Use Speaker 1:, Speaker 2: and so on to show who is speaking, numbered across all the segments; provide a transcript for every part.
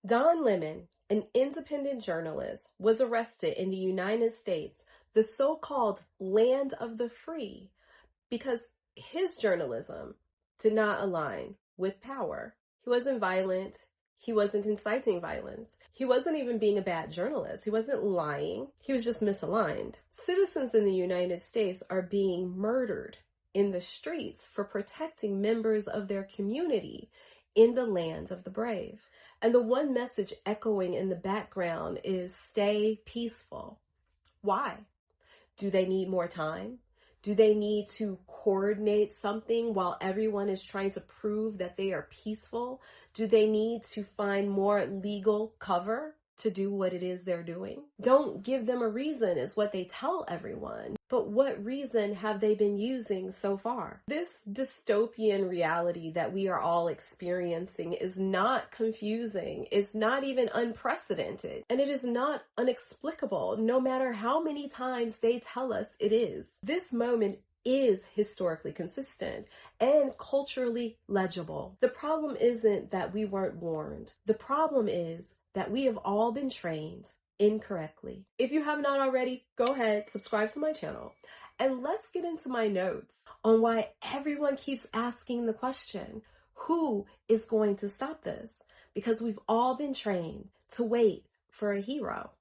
Speaker 1: Don Lemon, an independent journalist, was arrested in the United States, the so-called land of the free, because his journalism did not align with power. He wasn't violent. He wasn't inciting violence. He wasn't even being a bad journalist. He wasn't lying. He was just misaligned. Citizens in the United States are being murdered in the streets for protecting members of their community in the land of the brave. And the one message echoing in the background is stay peaceful. Why? Do they need more time? Do they need to coordinate something while everyone is trying to prove that they are peaceful? Do they need to find more legal cover to do what it is they're doing? Don't give them a reason is what they tell everyone. But what reason have they been using so far? This dystopian reality that we are all experiencing is not confusing. It's not even unprecedented. And it is not inexplicable, no matter how many times they tell us it is. This moment is historically consistent and culturally legible. The problem isn't that we weren't warned. The problem is that we have all been trained incorrectly. If you have not already, go ahead, subscribe to my channel, and let's get into my notes on why everyone keeps asking the question, who is going to stop this? Because we've all been trained to wait for a hero.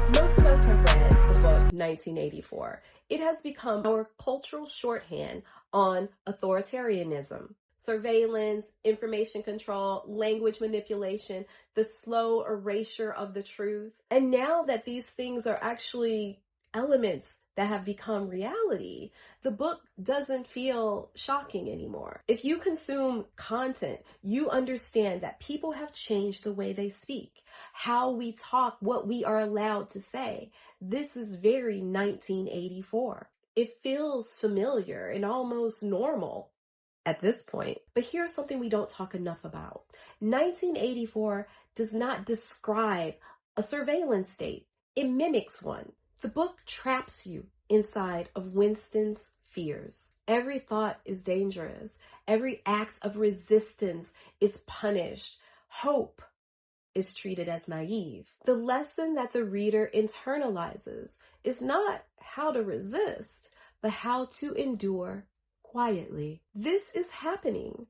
Speaker 1: Most of us have read the book 1984. It has become our cultural shorthand on authoritarianism, surveillance, information control, language manipulation, the slow erasure of the truth. And now that these things are actually elements that have become reality, the book doesn't feel shocking anymore. If you consume content, you understand that people have changed the way they speak, how we talk, what we are allowed to say. This is very 1984. It feels familiar and almost normal at this point. But here's something we don't talk enough about. 1984 does not describe a surveillance state. It mimics one. The book traps you inside of Winston's fears. Every thought is dangerous. Every act of resistance is punished. Hope is treated as naive. The lesson that the reader internalizes is not how to resist, but how to endure quietly. This is happening.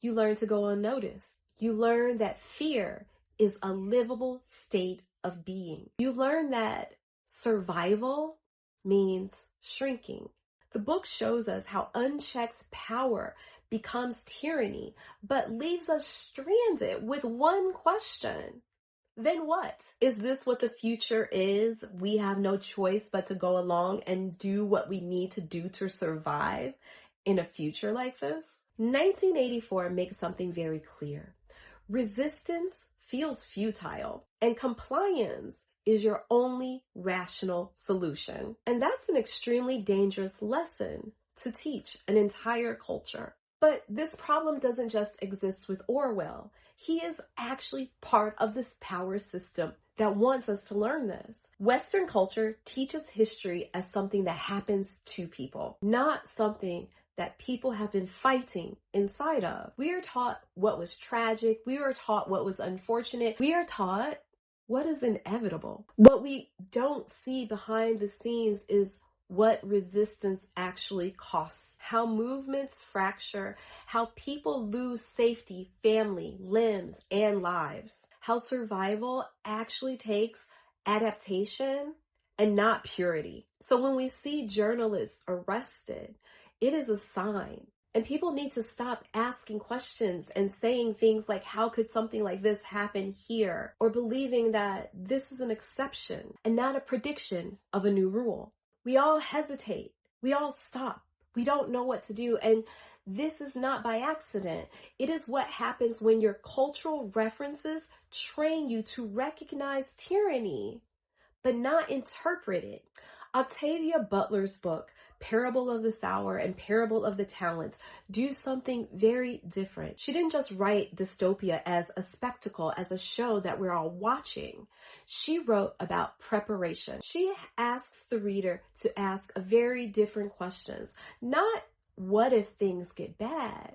Speaker 1: You learn to go unnoticed. You learn that fear is a livable state of being. You learn that survival means shrinking. The book shows us how unchecked power becomes tyranny, but leaves us stranded with one question. Then what? Is this what the future is? We have no choice but to go along and do what we need to do to survive in a future like this? 1984 makes something very clear. Resistance feels futile, and compliance is your only rational solution. And that's an extremely dangerous lesson to teach an entire culture. But this problem doesn't just exist with Orwell. He is actually part of this power system that wants us to learn this. Western culture teaches history as something that happens to people, not something that people have been fighting inside of. We are taught what was tragic. We are taught what was unfortunate. We are taught what is inevitable. What we don't see behind the scenes is what resistance actually costs, how movements fracture, how people lose safety, family, limbs, and lives, how survival actually takes adaptation and not purity. So when we see journalists arrested, it is a sign. And people need to stop asking questions and saying things like, how could something like this happen here? Or believing that this is an exception and not a prediction of a new rule. We all hesitate. We all stop. We don't know what to do. And this is not by accident. It is what happens when your cultural references train you to recognize tyranny, but not interpret it. Octavia Butler's book Parable of the Sower and Parable of the Talents do something very different. She didn't just write Dystopia as a spectacle, as a show that we're all watching. She wrote about preparation. She asks the reader to ask a very different questions. Not what if things get bad,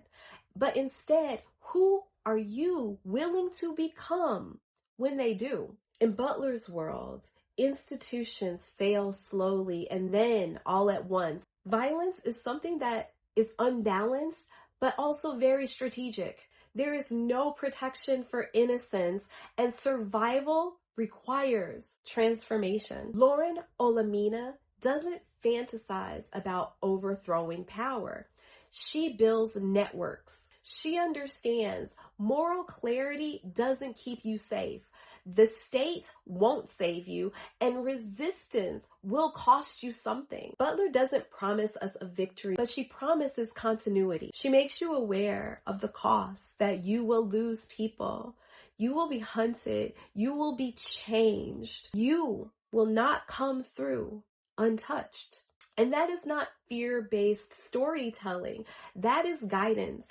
Speaker 1: but instead, who are you willing to become when they do? In Butler's world, institutions fail slowly and then all at once. Violence is something that is unbalanced, but also very strategic. There is no protection for innocence, and survival requires transformation. Lauren Olamina doesn't fantasize about overthrowing power. She builds networks. She understands moral clarity doesn't keep you safe. The state won't save you, and resistance will cost you something. Butler doesn't promise us a victory, but she promises continuity. She makes you aware of the cost that you will lose people. You will be hunted. You will be changed. You will not come through untouched. And that is not fear-based storytelling. That is guidance.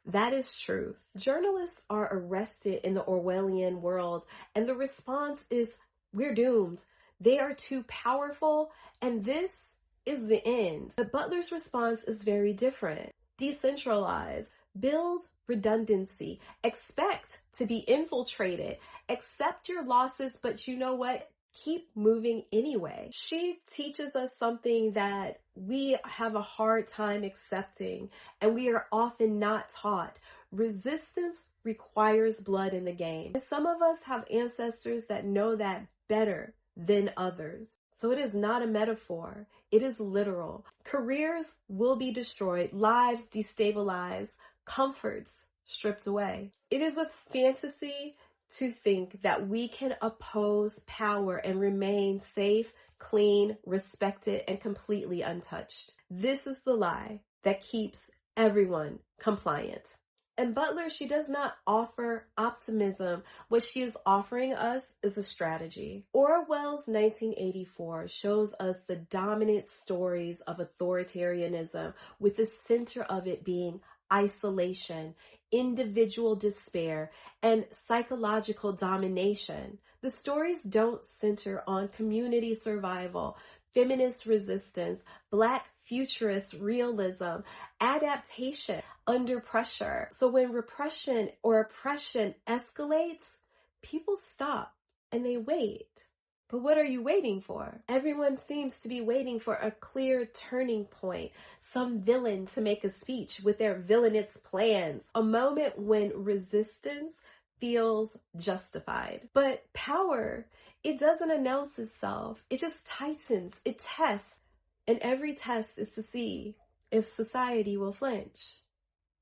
Speaker 1: That is truth. Journalists are arrested in the Orwellian world, and the response is, we're doomed. They are too powerful, and this is the end. But Butler's response is very different. Decentralize, build redundancy, expect to be infiltrated, accept your losses, but you know what? Keep moving anyway. She teaches us something that we have a hard time accepting, and we are often not taught. Resistance requires blood in the game. And some of us have ancestors that know that better than others. So it is not a metaphor. It is literal. Careers will be destroyed, lives destabilized, comforts stripped away. It is a fantasy to think that we can oppose power and remain safe, clean, respected, and completely untouched. This is the lie that keeps everyone compliant. And Butler, she does not offer optimism. What she is offering us is a strategy. Orwell's 1984 shows us the dominant stories of authoritarianism, with the center of it being isolation, individual despair, and psychological domination. The stories don't center on community survival, feminist resistance, Black futurist realism, adaptation under pressure. So when repression or oppression escalates, people stop and they wait. But what are you waiting for? Everyone seems to be waiting for a clear turning point, some villain to make a speech with their villainous plans, a moment when resistance feels justified. But power, it doesn't announce itself. It just tightens, it tests. And every test is to see if society will flinch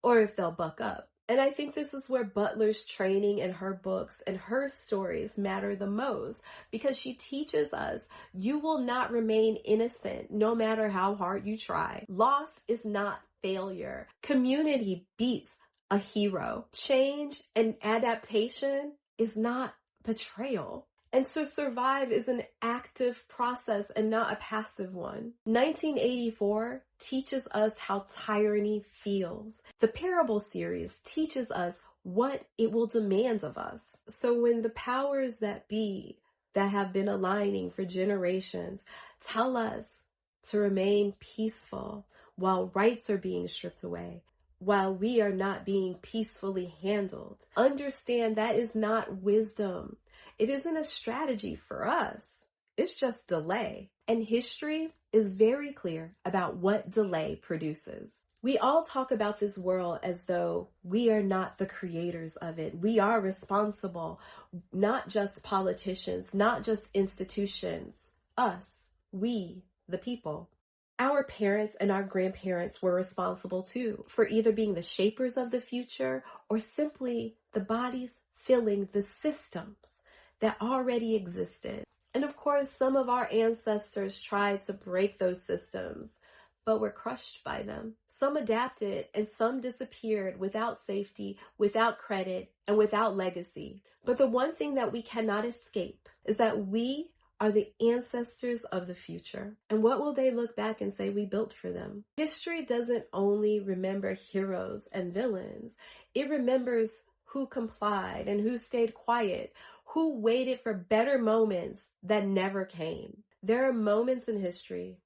Speaker 1: or if they'll buck up. And I think this is where Butler's training and her books and her stories matter the most, because she teaches us you will not remain innocent no matter how hard you try. Loss is not failure. Community beats a hero. Change and adaptation is not betrayal. And to survive is an active process and not a passive one. 1984 teaches us how tyranny feels. The Parable series teaches us what it will demand of us. So when the powers that be that have been aligning for generations tell us to remain peaceful while rights are being stripped away, while we are not being peacefully handled, understand that is not wisdom. It isn't a strategy for us. It's just delay. And history is very clear about what delay produces. We all talk about this world as though we are not the creators of it. We are responsible, not just politicians, not just institutions. Us, we, the people. Our parents and our grandparents were responsible too for either being the shapers of the future or simply the bodies filling the systems that already existed. And of course, some of our ancestors tried to break those systems, but were crushed by them. Some adapted and some disappeared without safety, without credit, and without legacy. But the one thing that we cannot escape is that we are the ancestors of the future. And what will they look back and say we built for them? History doesn't only remember heroes and villains. It remembers who complied and who stayed quiet, who waited for better moments that never came. There are moments in history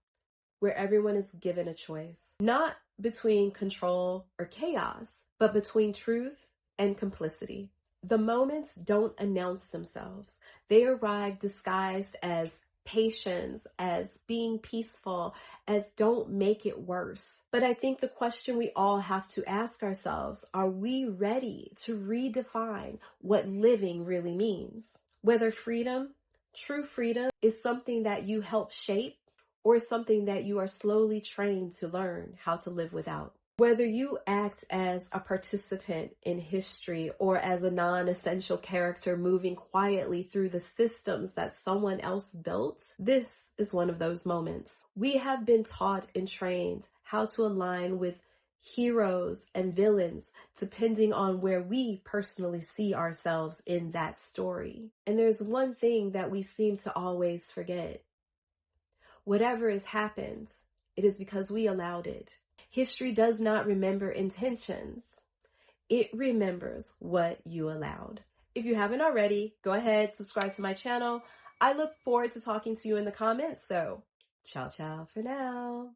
Speaker 1: where everyone is given a choice, not between control or chaos, but between truth and complicity. The moments don't announce themselves. They arrive disguised as patience, as being peaceful, as don't make it worse. But I think the question we all have to ask ourselves, are we ready to redefine what living really means? Whether freedom, true freedom, is something that you help shape or something that you are slowly trained to learn how to live without. Whether you act as a participant in history or as a non-essential character moving quietly through the systems that someone else built, this is one of those moments. We have been taught and trained how to align with heroes and villains depending on where we personally see ourselves in that story. And there's one thing that we seem to always forget. Whatever has happened, it is because we allowed it. History does not remember intentions. It remembers what you allowed. If you haven't already, go ahead, subscribe to my channel. I look forward to talking to you in the comments. So, ciao, ciao for now.